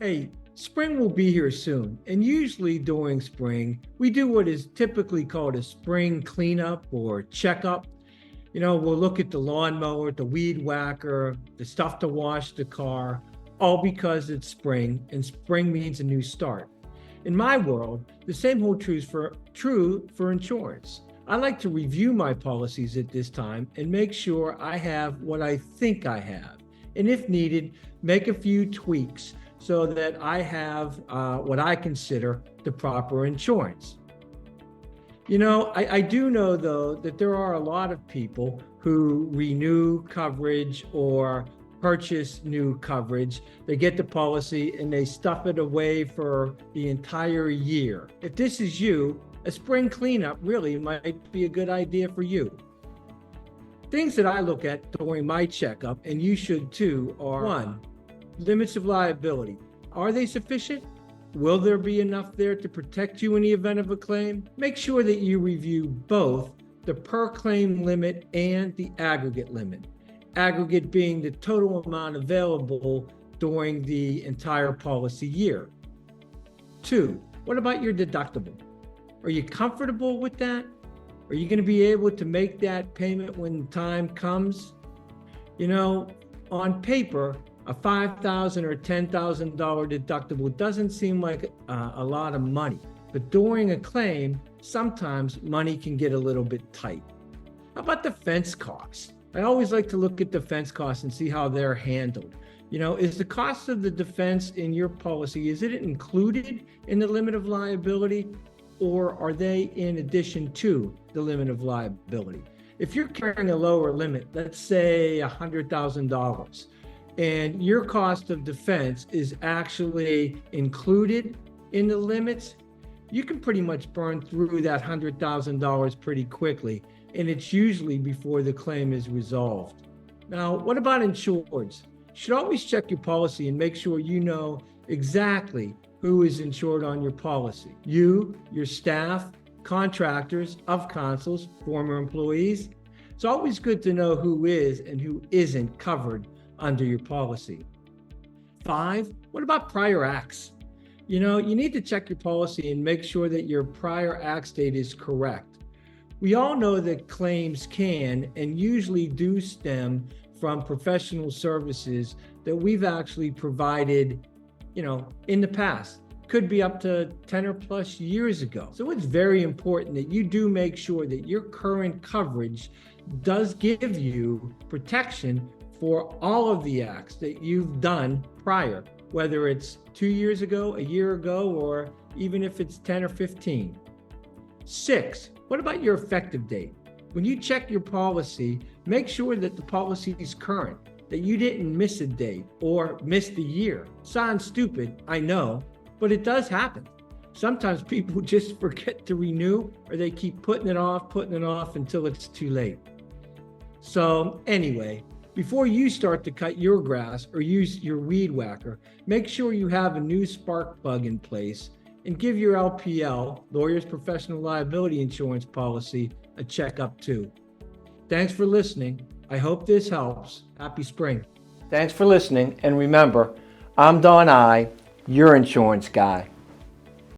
Hey, spring will be here soon, and usually during spring, we do what is typically called a spring cleanup or checkup. We'll look at the lawnmower, the weed whacker, the stuff to wash the car, all because it's spring, and spring means a new start. In my world, the same holds true for insurance. I like to review my policies at this time and make sure I have what I think I have, and if needed, make a few tweaks so that I have what I consider the proper insurance. I do know, though, that there are a lot of people who renew coverage or purchase new coverage. They get the policy and they stuff it away for the entire year. If this is you, a spring cleanup really might be a good idea for you. Things that I look at during my checkup, and you should too, are: 1, limits of liability. Are they sufficient? Will there be enough there to protect you in the event of a claim? Make sure that you review both the per claim limit and the aggregate limit. Aggregate being the total amount available during the entire policy year. 2, what about your deductible? Are you comfortable with that? Are you going to be able to make that payment when time comes? On paper, a $5,000 or $10,000 deductible doesn't seem like a lot of money, but during a claim, sometimes money can get a little bit tight. How about defense costs? I always like to look at defense costs and see how they're handled. Is the cost of the defense in your policy, is it included in the limit of liability, or are they in addition to the limit of liability? If you're carrying a lower limit, let's say $100,000, and your cost of defense is actually included in the limits, you can pretty much burn through that $100,000 pretty quickly, and it's usually before the claim is resolved. Now, what about insureds? You should always check your policy and make sure you know exactly who is insured on your policy. You, your staff, contractors of consuls, former employees. It's always good to know who is and who isn't covered under your policy. 5, what about prior acts? You need to check your policy and make sure that your prior act date is correct. We all know that claims can and usually do stem from professional services that we've actually provided, in the past. Could be up to 10 or plus years ago. So it's very important that you do make sure that your current coverage does give you protection for all of the acts that you've done prior, whether it's 2 years ago, a year ago, or even if it's 10 or 15. 6, what about your effective date? When you check your policy, make sure that the policy is current, that you didn't miss a date or miss the year. Sounds stupid, I know, but it does happen. Sometimes people just forget to renew, or they keep putting it off until it's too late. So anyway, before you start to cut your grass or use your weed whacker, make sure you have a new spark plug in place and give your LPL, Lawyer's Professional Liability Insurance Policy, a checkup too. Thanks for listening. I hope this helps. Happy spring. Thanks for listening, and remember, I'm Don I, your insurance guy.